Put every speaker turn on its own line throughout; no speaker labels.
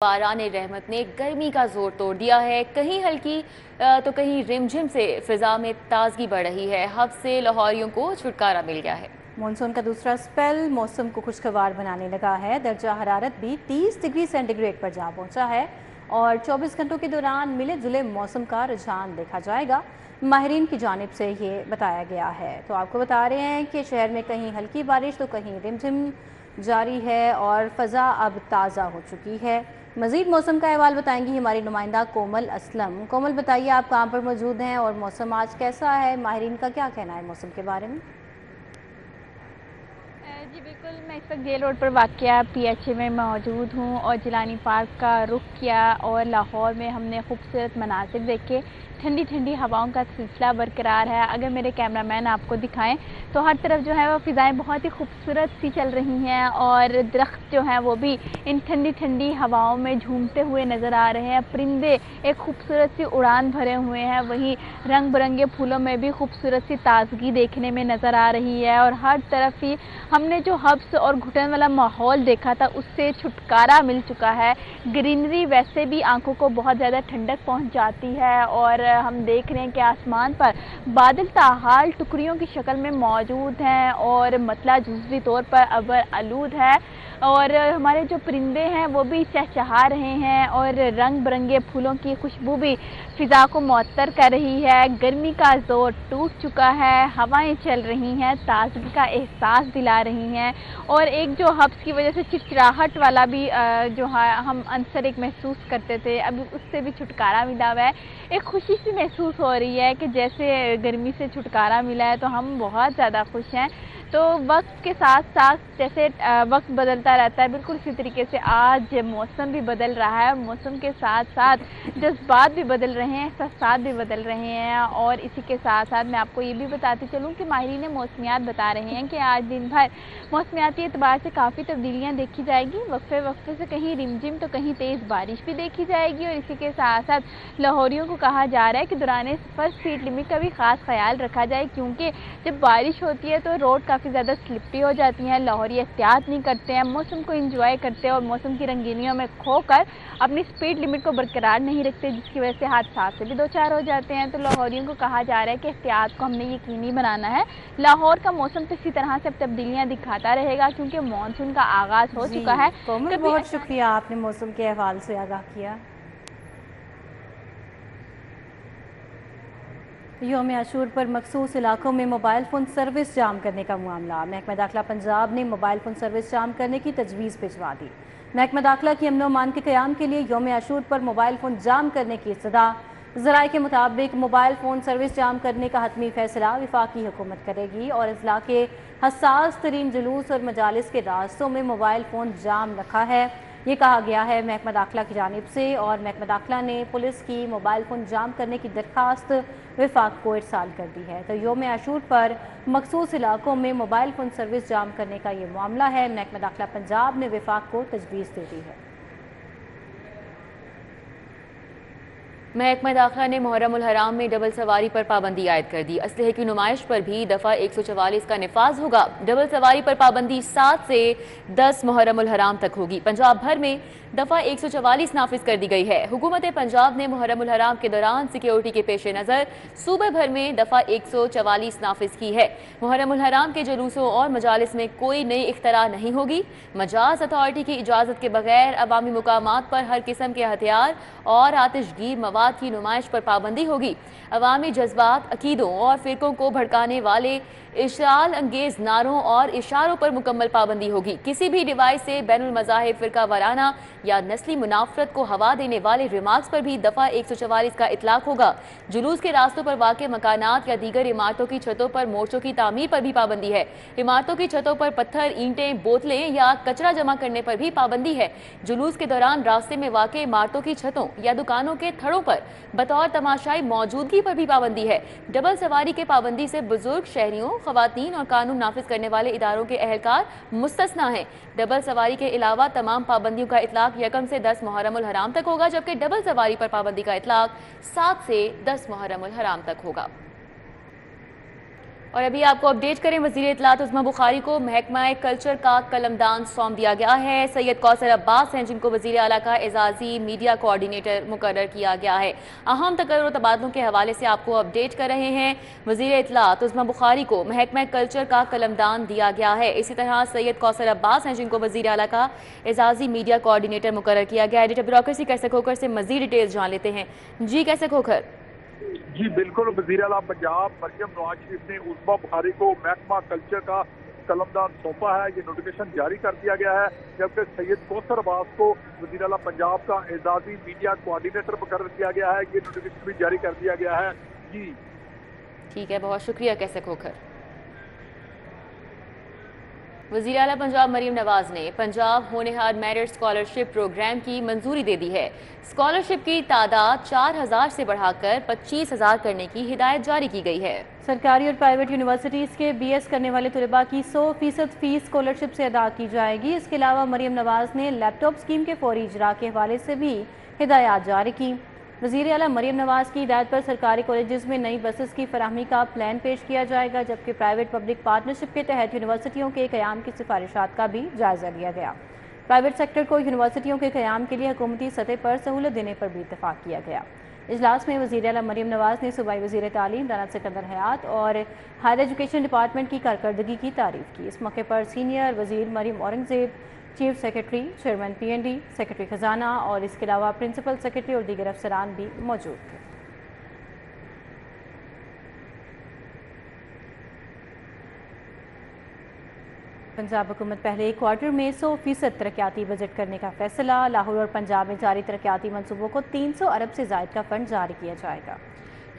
باران رحمت نے گرمی کا زور توڑ دیا ہے۔ کہیں ہلکی تو کہیں رمجھم سے فضا میں تازگی بڑھ رہی ہے۔ ہب سے لاہوریوں کو چھٹکارا مل گیا ہے۔
مانسون کا دوسرا سپیل موسم کو خوشگوار بنانے لگا ہے۔ درجہ حرارت بھی 30 ڈگری سینٹی گریڈ پر جا پہنچا ہے اور 24 گھنٹوں کے دوران ملے جلے موسم کا رجحان دیکھا جائے گا۔ ماہرین کی جانب سے یہ بتایا گیا ہے۔ تو آپ کو بتا رہے ہیں کہ شہر میں کہیں ہلکی بارش تو کہیں رمجھم جاری ہے اور فضا اب تازہ ہو چکی ہے۔ مزید موسم کا احوال بتائیں گی ہماری نمائندہ کومل اسلم۔ کومل بتائیے آپ کہاں پر موجود ہیں اور موسم آج کیسا ہے؟ ماہرین کا کیا کہنا ہے موسم کے بارے میں؟
جی بالکل، میں اس وقت جیل روڈ پر واقع پی ایچ اے میں موجود ہوں اور جیلانی پارک کا رخ کیا اور لاہور میں ہم نے خوبصورت مناظر دیکھے۔ ٹھنڈی ٹھنڈی ہواؤں کا سلسلہ برقرار ہے۔ اگر میرے کیمرہ مین آپ کو دکھائیں تو ہر طرف جو ہے وہ فضائیں بہت ہی خوبصورت سی چل رہی ہیں اور درخت جو ہیں وہ بھی ان ٹھنڈی ٹھنڈی ہواؤں میں جھومتے ہوئے نظر آ رہے ہیں۔ پرندے ایک خوبصورت سی اڑان بھرے ہوئے ہیں، وہیں رنگ برنگے پھولوں میں بھی خوبصورت سی تازگی دیکھنے میں نظر آ رہی ہے اور ہر طرف ہی ہم نے جو حبس اور گھٹن والا ماحول دیکھا تھا اس سے چھٹکارا مل چکا ہے۔ گرینری ویسے بھی آنکھوں کو بہت زیادہ ٹھنڈک پہنچاتی ہے اور ہم دیکھ رہے ہیں کہ آسمان پر بادل تاحال ٹکڑیوں کی شکل میں موجود ہیں اور مطلع جزوی طور پر ابر آلود ہے اور ہمارے جو پرندے ہیں وہ بھی چہچہا رہے ہیں اور رنگ برنگے پھولوں کی خوشبو بھی فضا کو معطر کر رہی ہے۔ گرمی کا زور ٹوٹ چکا ہے، ہوائیں چل رہی ہیں، تازگی کا احساس دلا رہی ہیں اور ایک جو حبس کی وجہ سے چڑچڑاہٹ والا بھی جو ہم عنصر ایک محسوس کرتے تھے، اب اس سے بھی چھٹکارا ملا ہوا ہے۔ ایک خوشی سی محسوس ہو رہی ہے کہ جیسے گرمی سے چھٹکارا ملا ہے تو ہم بہت زیادہ خوش ہیں۔ تو وقت کے ساتھ ساتھ جیسے وقت بدلتا رہتا ہے، بالکل اسی طریقے سے آج موسم بھی بدل رہا ہے اور موسم کے ساتھ ساتھ جذبات بھی بدل رہے ہیں، احساسات بھی بدل رہے ہیں اور اسی کے ساتھ ساتھ میں آپ کو یہ بھی بتاتی چلوں کہ ماہرین موسمیات بتا رہے ہیں کہ آج دن بھر موسمیاتی اعتبار سے کافی تبدیلیاں دیکھی جائے گی۔ وقفے وقفے سے کہیں رمجم تو کہیں تیز بارش بھی دیکھی جائے گی اور اسی کے ساتھ ساتھ لاہوریوں کو کہا جا رہا ہے کہ دوران سفر سپیڈ لمٹ کا بھی خاص خیال رکھا جائے کیونکہ جب بارش ہوتی ہے تو روڈ کافی زیادہ سلپری ہو جاتی ہیں۔ لاہوری احتیاط نہیں کرتے ہیں، موسم کو انجوائے کرتے ہیں اور موسم کی رنگینیوں میں کھو کر اپنی سپیڈ لمٹ کو برقرار نہیں رکھتے، جس کی وجہ سے حادثات سے بھی دوچار ہو جاتے ہیں۔ تو لاہوریوں کو کہا جا رہا ہے کہ احتیاط کو ہم نے یقینی بنانا ہے۔ لاہور کا موسم تو اسی طرح سے تبدیلیاں دکھاتا رہے گا کیونکہ مانسون کا آغاز ہو چکا ہے۔
کومل بہت شکریہ، آپ نے موسم کے احوال سے آگاہ کیا۔ یوم عاشور پر مخصوص علاقوں میں موبائل فون سروس جام کرنے کا معاملہ۔ محکمہ داخلہ پنجاب نے موبائل فون سروس جام کرنے کی تجویز بھجوا دی۔ محکمہ داخلہ کی امن و امان کے قیام کے لیے یوم عاشور پر موبائل فون جام کرنے کی ابتدا۔ ذرائع کے مطابق موبائل فون سروس جام کرنے کا حتمی فیصلہ وفاقی حکومت کرے گی اور اضلاع کے حساس ترین جلوس اور مجالس کے راستوں میں موبائل فون جام رکھا ہے، یہ کہا گیا ہے محکمہ داخلہ کی جانب سے اور محکمہ داخلہ نے پولیس کی موبائل فون جام کرنے کی درخواست وفاق کو ارسال کر دی ہے۔ تو یوم عاشور پر مخصوص علاقوں میں موبائل فون سروس جام کرنے کا یہ معاملہ ہے، محکمہ داخلہ پنجاب نے وفاق کو تجویز دے دی ہے۔
محکمہ داخلہ نے محرم الحرام میں ڈبل سواری پر پابندی عائد کر دی۔ اسلحے کی نمائش پر بھی دفعہ 144 کا نفاذ ہوگا۔ ڈبل سواری پر پابندی 7 سے 10 محرم الحرام تک ہوگی۔ پنجاب بھر میں دفعہ 144 نافذ کر دی گئی ہے۔ حکومت پنجاب نے محرم الحرام کے دوران سیکیورٹی کے پیش نظر صوبہ بھر میں دفعہ 144 نافذ کی ہے۔ محرم الحرام کے جلوسوں اور مجالس میں کوئی نئی اختراع نہیں ہوگی۔ مجاز اتھارٹی کی اجازت کے بغیر عوامی مقامات پر ہر قسم کے ہتھیار اور آتش گیر مواد کی نمائش پر پابندی ہوگی۔ عوامی جذبات، عقیدوں اور فرقوں کو بھڑکانے والے اشتعال انگیز نعروں اور اشاروں پر مکمل پابندی ہوگی۔ کسی بھی ڈیوائس سے بین المذاہب فرقہ وارانہ یا نسلی منافرت کو ہوا دینے والے ریمارکس پر بھی دفعہ 144 کا اطلاق ہوگا۔ جلوس کے راستوں پر واقع مکانات یا دیگر عمارتوں کی چھتوں پر مورچوں کی تعمیر پر بھی پابندی ہے۔ عمارتوں کی چھتوں پر پتھر، اینٹیں، بوتلیں یا کچرا جمع کرنے پر بھی پابندی ہے۔ جلوس کے دوران راستے میں واقع عمارتوں کی چھتوں یا دکانوں کے تھڑوں پر بطور تماشائی موجودگی پر بھی پابندی ہے۔ ڈبل سواری کے پابندی سے بزرگ، شہریوں، خواتین اور قانون نافذ کرنے والے اداروں کے اہلکار مستثنیٰ ہیں۔ ڈبل سواری کے علاوہ تمام پابندیوں کا اطلاق 1 سے 10 محرم الحرام تک ہوگا، جبکہ ڈبل سواری پر پابندی کا اطلاق 7 سے 10 محرم الحرام تک ہوگا۔ और अभी आपको अपडेट करें, वज़ीर इत्तलात उस्मा बुखारी को महकमा कल्चर का कलमदान सौंप दिया गया है। सैयद कौसर अब्बास हैं जिनको वज़ीर आला का एजाज़ी मीडिया कोऑर्डिनेटर मुकर्रर किया गया है। अहम तकर्रुर तबादलों के हवाले से आपको अपडेट कर रहे हैं। वज़ीर इत्तलात उस्मा बुखारी को महकमा कल्चर का कलमदान दिया गया है। इसी तरह सैयद कौसर अब्बास हैं जिनको वज़ीर आला का एजाज़ी मीडिया कोऑर्डिनेटर मुकर्रर किया गया है। एडिटर ब्यूरोक्रेसी कैसे खोखर से मज़ीद डिटेल्स जान लेते हैं। जी कैसे खोखर?
जी बिल्कुल, वज़ीर आला पंजाब मरियम नवाज शरीफ ने उस्मा बुखारी को महकमा कल्चर का कलमदान सौंपा है। ये नोटिफिकेशन जारी कर दिया गया है, जबकि सैयद कौसर अब्बास को वज़ीर आला पंजाब का एजाज़ी मीडिया कोऑर्डिनेटर मुकर्रर किया गया है। ये नोटिफिकेशन भी जारी कर दिया गया है। जी
ठीक है, बहुत शुक्रिया कैसे खोखर। वज़ीर आला पंजाब मरियम नवाज ने पंजाब होनहार मेरिट स्कॉलरशिप प्रोग्राम की मंजूरी दे दी है। स्कॉलरशिप की तादाद 4000 से बढ़ाकर 25000 करने की हिदायत जारी की गई है।
सरकारी और प्राइवेट यूनिवर्सिटीज़ के BS करने वाले तलबा की 100% फीस स्कॉलरशिप से अदा की जाएगी। इसके अलावा मरियम नवाज ने लैपटॉप स्कीम के फौरी इजरा के हवाले से भी हिदायत जारी की। वज़ीर आला मरियम नवाज की हिदायत पर सरकारी कॉलेजेस में नई बसेस की फराहमी का प्लान पेश किया जाएगा, जबकि प्राइवेट पब्लिक पार्टनरशिप के तहत यूनिवर्सिटियों के क़याम की सिफारिशात का भी जायज़ा लिया गया। प्राइवेट सेक्टर को यूनिवर्सिटियों के क़याम के लिए हुकूमती सतह पर सहूलत देने पर भी इत्तफाक किया गया। इजलास में वज़ीर आला मरियम नवाज ने सूबाई वज़ीर तालीम राना सिकंदर हयात और हायर एजुकेशन डिपार्टमेंट की कारकर्दगी की तारीफ की। इस मौके पर सीनियर वज़ीर Maryam Aurangzeb, chief secretary, chairman PND, secretary खजाना और इसके अलावा प्रिंसिपल सेक्रेटरी और दीगर अफसरान भी मौजूद थे। पंजाब हुकूमत पहले एक क्वार्टर में 100% तरक्याती बजट करने का फैसला। लाहौर और पंजाब में जारी तरक्याती मनसूबों को 300 अरब से ज़ायद का फंड जारी किया जाएगा।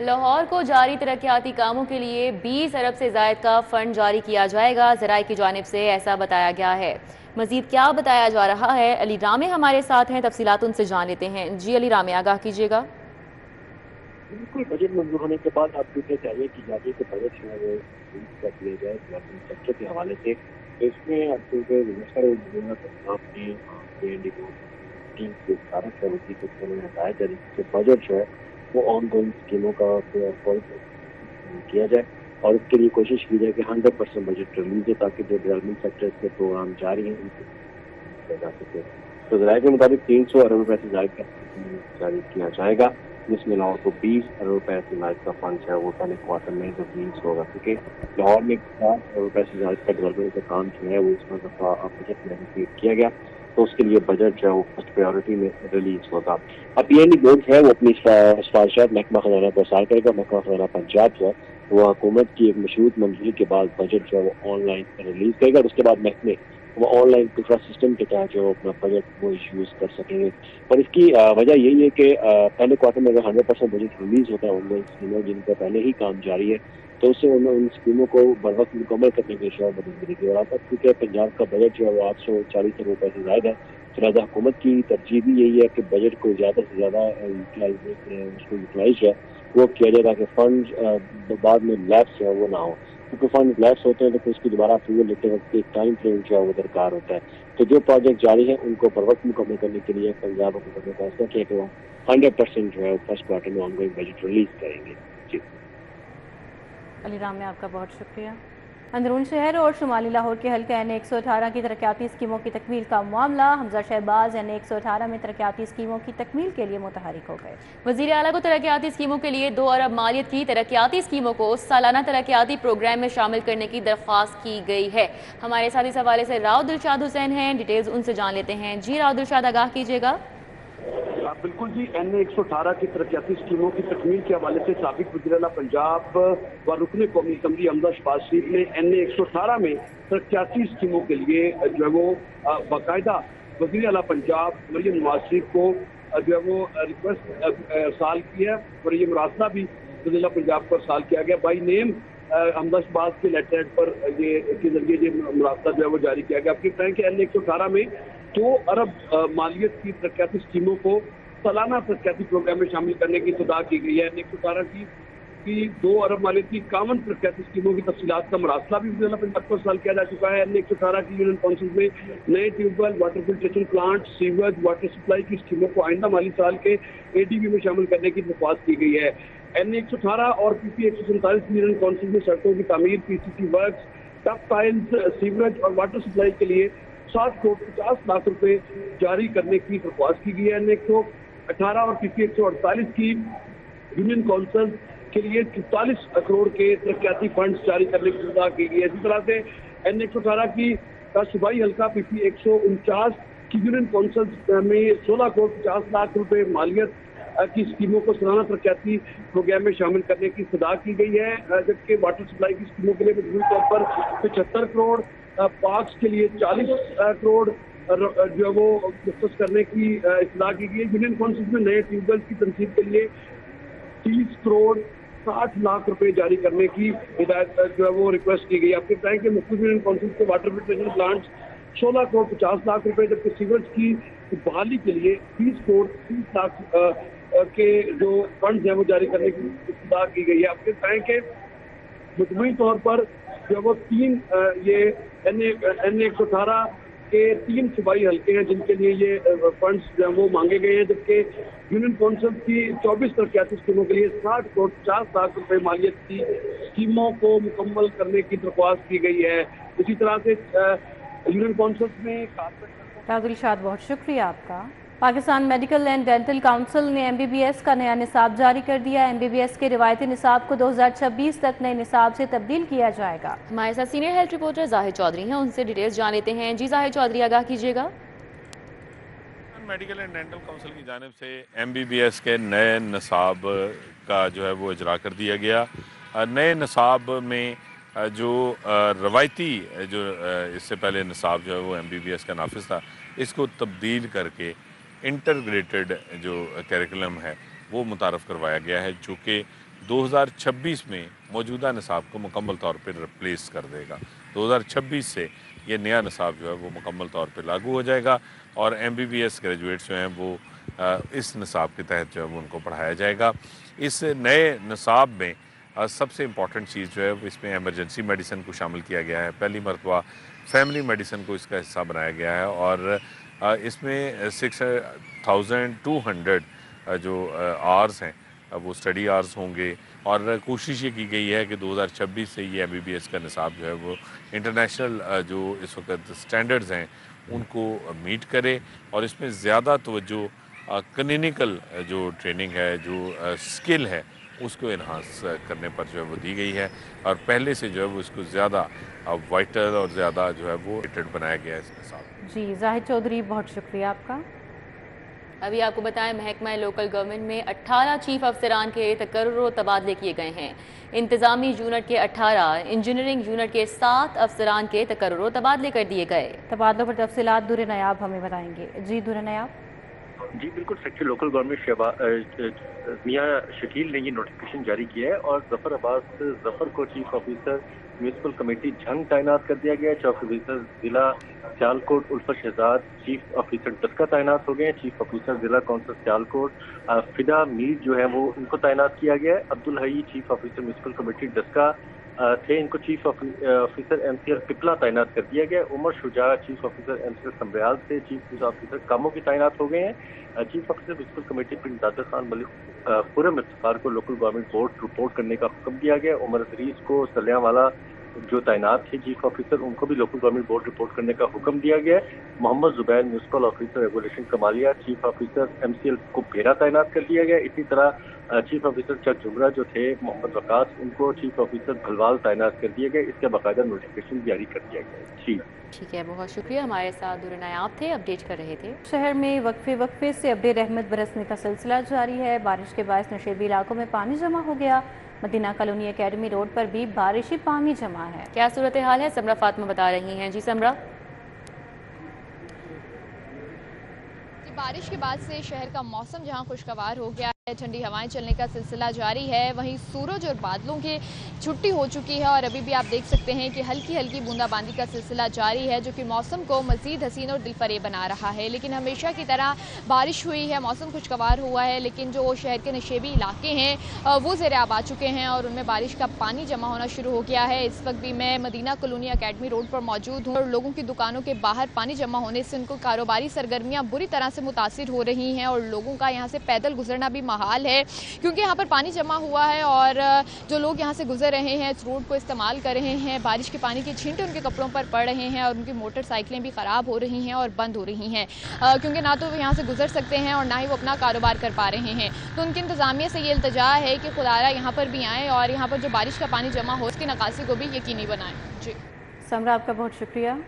लाहौर को जारी तरक्याती कामों के लिए 20 अरब से ज़ायद का फंड जारी किया जाएगा, ज़राए की जानिब से ऐसा बताया गया है। मज़ीद क्या बताया जा रहा है, अली रामे हमारे साथ हैं, तफसीलात उनसे जान लेते हैं। जी अली रामे, आगाह कीजिएगा।
बिल्कुल, बजट मंजूर होने के बाद आपको क्या चाहिए कि जाके के बजट जो है वो कर दिया जाए डेवलपमेंट सेक्टर के हवाले से। तो इसमें आपको आपने PND को टीम को सारा करने की बताया जाए कि बजट जो है वो ऑन गोइंग स्कीमों का किया जाए और उसके लिए कोशिश की जाए कि 100% बजट रिलीज हो, ताकि जो डेवलपमेंट सेक्टर के प्रोग्राम जारी हैं उनको जा सके। तो ज़राए के मुताबिक 300 अरब रुपए से ज़ायद का जारी किया जाएगा, जिसमें लाहौर को 20 अरब रुपए से ज़ायद का फंड है वो पहले क्वार्टर में रिलीज होगा, क्योंकि लाहौर में 50 अरब रुपए से ज़ायद का डेवलपमेंट का काम जो है वो इसमें दफा बजट में इंक्लूड किया गया, तो उसके लिए बजट जो है वो फर्स्ट प्रायोरिटी में रिलीज होगा। अब PND बोर्ड है वो अपनी सिफारिशात महकमा खजाना पर साल करेगा। महकमा खजाना पंजाब जो है वो हुकूमत की एक मशरूत मंजूरी के बाद बजट जो है वो ऑनलाइन रिलीज करेगा और उसके बाद महकमे वो ऑनलाइन पिछड़ा सिस्टम के तहत जो अपना बजट वो यूज़ कर सकेंगे। और इसकी वजह यही है कि पहले क्वार्टर में अगर 100% बजट रिलीज होता है उन स्कीमों जिनका पहले ही काम जारी है, तो उससे उन स्कीमों को बर वक्त मुकम्मल करने की शायद मदद मिलेगी। और अब क्योंकि पंजाब का बजट जो है वो 840 अरब रुपये से ज़्यादा है, तो लिहाजा हुकूमत की तरजीह भी यही है कि बजट को ज़्यादा से ज़्यादा यूटिलाइज है वो किया जाए, ताकि फंड बाद में लैप्स है वो ना हो, क्योंकि फंड लैप्स होते हैं तो फिर उसकी दोबारा अप्रूवल लेते वक्त एक टाइम फ्रेम जो है वो दरकार होता है। तो जो प्रोजेक्ट जारी है उनको बर वक्त मुकम्मल करने के लिए पंजाब हुकूमत ने फैसला किया कि वो 100% जो है फर्स्ट क्वार्टर में ऑनगोइंग बजट रिलीज करेंगे। जी
अली राम में आपका बहुत शुक्रिया। अंदरून शहर और शुमाली लाहौर के हल्का NA 118 की तरक्याती स्कीमों की तकमील का मामला। हमजा शहबाज NA 118 में तरक्याती स्कीमों की तकमील के लिए मुतहरिक हो गए।
वज़ीर आला को तरक्याती स्कीमों के लिए 2 अरब मालियत की तरक्याती स्कीमों को सालाना तरक्याती प्रोग्राम में शामिल करने की दरख्वास्त की गई है। हमारे साथ इस हवाले से राव दिलशाद हुसैन हैं, डिटेल्स उनसे जान लेते हैं। जी राव दिलशाद, आगाह कीजिएगा।
बिल्कुल जी, NA 118 की तरक्याती स्कीमों की तकमील के हवाले से साबिक वज़ीर आला पंजाब व रुकन कौमी असम्बली हमजा शहबाज शरीफ ने NA 118 में तरक्याती स्कीमों के लिए जो है वो बाकायदा वज़ीर आला पंजाब मरियम नवाज शरीफ को जो है वो रिक्वेस्ट साल की है और ये मुरासला भी वज़ीर आला पंजाब पर साल किया गया। बाई नेम हमजा शहबाज के लेटर पर ये के जरिए ये मुरासला जो है वो जारी किया गया। आपके बताएं कि NA 118 में 2 अरब मालियत की तरक्याती स्कीमों को सालाना तरक्याती प्रोग्राम में शामिल करने की इब्तिदा की गई है। NA 118 की की 2 अरब मालियत की 51 तरक्याती स्कीमों की तफसीलात का मरासला भी वज़ीर-ए-आला पंजाब को इरसाल किया जा चुका है। NA 118 की यूनियन काउंसिल में नए tubewell, water filtration plant, sewage, water supply की स्कीमों को आइंदा माली साल के ADB में शामिल करने की दरख्वास्त की गई है। NA 118 और PP 147 की यूनियन काउंसिल में सड़कों की तामीर, PCC works, tough tiles, sewerage और वाटर सप्लाई के लिए 60 करोड़ 50 लाख रुपए जारी करने की दरख्वास्त की गई है। NA 118 और PP 148 की यूनियन काउंसिल के लिए 44 करोड़ के तरक्याती फंड्स जारी करने की सलाह की गई है। इसी तरह से NA 118 की सूबाई हल्का PP 149 की यूनियन काउंसिल में 16 करोड़ 50 लाख रुपए मालियत की स्कीमों को सालाना तरक्याती प्रोग्राम में शामिल करने की सलाह की गई है, जबकि वाटर सप्लाई की स्कीमों के लिए मजबूरी तौर पर 75 करोड़, पार्क्स के लिए 40 करोड़ जो है वो मुख्तस करने की इत्तला की गई है। यूनियन काउंसिल में नए ट्यूबवेल की तनसीब के लिए 30 करोड़ 60 लाख रुपए जारी करने की हिदायत जो है वो रिक्वेस्ट की गई। आपके बताएं कि मुख्तलिफ यूनियन काउंसिल के water filtration plants 16 crore 50 lakh रुपए, जबकि सीवरेज की बहाली के लिए 30 करोड़ 30 लाख के जो फंड्स हैं वो जारी करने की इत्तला की गई है। आपके बताएं कि मजमूई तौर पर जो वो 3 ये NA 118 के 3 सूबाई हल्के हैं जिनके लिए ये फंड्स जो हैं वो मांगे गए हैं, जबकि यूनियन काउंसिल की 24 तरक्याती स्कीमों के लिए 60 करोड़ 50 लाख रुपए मालियत की स्कीमों को मुकम्मल करने की दरख्वास्त की गई है। इसी तरह से यूनियन काउंसिल में
राहुल इरशाद, बहुत शुक्रिया आपका। Pakistan medical and dental council ने MBBS का नया निसाब जारी कर दिया। MBBS के रिवायती निसाब को 2026 तक नए निसाब से तब्दील किया जाएगा।
हमारे साथ senior health reporter Zahid Chaudhry हैं, उनसे डिटेल्स जान लेते हैं। जी जाहिद चौधरी, आगाह कीजिएगा।
मेडिकल एंड डेंटल काउंसिल की जानिब से MBBS के नए निसाब का जो है वो इजरा कर दिया गया। नए निसाब में जो रवायती जो इससे पहले निसाब जो है वो MBBS का नाफिज था, इसको तब्दील करके इंटरग्रेटेड जो करिकुलम है वो मुतारफ़ करवाया गया है, जो कि 2026 में मौजूदा निसाब को मुकम्मल तौर पर रिप्लेस कर देगा। 2026 से ये नया निसाब जो है वो मुकम्मल तौर पर लागू हो जाएगा और MBBS ग्रेजुएट्स जो हैं वो इस निसाब के तहत जो है वो उनको पढ़ाया जाएगा। इस नए निसाब में सबसे इम्पॉर्टेंट चीज़ जो है इसमें एमरजेंसी मेडिसिन को शामिल किया गया है। पहली मरतबा फैमिली मेडिसिन को इसका हिस्सा बनाया गया है और इसमें 6200 जो आवर्स हैं वो स्टडी आवर्स होंगे और कोशिश ये की गई है कि 2026 से ये MBBS का निसाब जो है वो इंटरनेशनल जो इस वक्त स्टैंडर्ड्स हैं उनको मीट करे और इसमें ज़्यादा तवज्जो क्लिनिकल जो ट्रेनिंग है, जो स्किल है, उसको इन्हांस करने पर जो है वो दी गई है और पहले से जो है वो इसको ज़्यादा वाइटल और ज़्यादा जो है वो रेटेड बनाया गया है इसके साथ।
जी जाहिद चौधरी, बहुत शुक्रिया आपका।
अभी आपको बताएं, महकमा लोकल गवर्नमेंट में 18 चीफ अफसरान के तकर्रुर तबादले किए गए हैं। इंतजामी यूनिट के 18, इंजीनियरिंग यूनिट के 7 अफसरान के तकर्रुर तबादले कर दिए गए। तबादलों पर तफसीलात दुर नयाब हमें बताएंगे। जी दुर नयाब।
जी बिल्कुल, सेक्रेटरी लोकल गवर्नमेंट मियां शकील ने ये नोटिफिकेशन जारी किया है और जफर अब्बास जफर को chief officer municipal committee Jhang तैनात कर दिया गया है। चीफ ऑफिसर जिला सियालकोट उल्फत शहजाद चीफ ऑफिसर डस्का तैनात हो गए हैं। चीफ ऑफिसर जिला काउंसिल सियालकोट फिदा मीर जो है वो इनको तैनात किया गया है। अब्दुल हई chief officer municipal committee Daska थे, इनको चीफ ऑफिसर MCL पिपला तैनात कर दिया गया। Umar Shuja chief officer MCL Samrial से चीफ ऑफिसर कामों की तैनात हो गए हैं। चीफ ऑफिसर म्यूनसिपल कमेटी पिंड दादर खान मलिक खुरम इफ्तिखार को लोकल गवर्नमेंट बोर्ड रिपोर्ट करने का हुक्म दिया गया। उमर अजरीज को सलियावाला जो तैनात थे चीफ ऑफिसर, उनको भी लोकल गवर्नमेंट बोर्ड रिपोर्ट करने का हुक्म दिया गया है। Mohammad Zubair municipal officer regulation Kamalia chief officer MCL को भेरा तैनात कर दिया गया। इसी तरह चीफ ऑफिसर चक जुमरा जो थे मोहम्मद वकास, उनको चीफ ऑफिसर भलवाल तैनात कर दिया गया। इसका बाकायदा नोटिफिकेशन जारी कर दिया गया। जी
ठीक है, बहुत शुक्रिया। हमारे साथ दुर नयाब थे, अपडेट कर रहे थे।
शहर में वक्फे से अब्दे रहमत बरसने का सिलसिला जारी है। बारिश के बायस नशेबी इलाकों में पानी जमा हो गया। मदीना कॉलोनी एकेडमी रोड पर भी बारिशी पानी जमा है।
क्या सूरत हाल है, समरा फातिमा बता रही हैं। जी समरा।
बारिश के बाद से शहर का मौसम जहां खुशगवार हो गया ठंडी हवाएं चलने का सिलसिला जारी है। वहीं सूरज और बादलों की छुट्टी हो चुकी है और अभी भी आप देख सकते हैं कि हल्की हल्की बूंदाबांदी का सिलसिला जारी है, जो कि मौसम को मजीद हसीन और दिलफरेब बना रहा है। लेकिन हमेशा की तरह बारिश हुई है, मौसम खुशगवार हुआ है, लेकिन जो शहर के नशेबी इलाके हैं वो ज़ेर-ए-आब आ चुके हैं और उनमें बारिश का पानी जमा होना शुरू हो गया है। इस वक्त भी मैं मदीना कॉलोनी अकेडमी रोड पर मौजूद हूँ और लोगों की दुकानों के बाहर पानी जमा होने से उनको कारोबारी सरगर्मियाँ बुरी तरह से मुतासिर हो रही हैं और लोगों का यहाँ से पैदल गुजरना भी महाल है, क्योंकि यहाँ पर पानी जमा हुआ है और जो लोग यहाँ से गुजर रहे हैं, इस रोड को इस्तेमाल कर रहे हैं, बारिश के पानी के छींटे उनके कपड़ों पर पड़ रहे हैं और उनकी मोटरसाइकिलें भी ख़राब हो रही हैं और बंद हो रही हैं, क्योंकि ना तो वो यहाँ से गुजर सकते हैं और ना ही वो अपना कारोबार कर पा रहे हैं। तो उनकी इंतज़ामिया से ये इल्तिजा है कि खुदारा यहाँ पर भी आएँ और यहाँ पर जो बारिश का पानी जमा हो उसकी निकासी को भी यकीनी बनाएँ। जी
समरा, आपका बहुत शुक्रिया।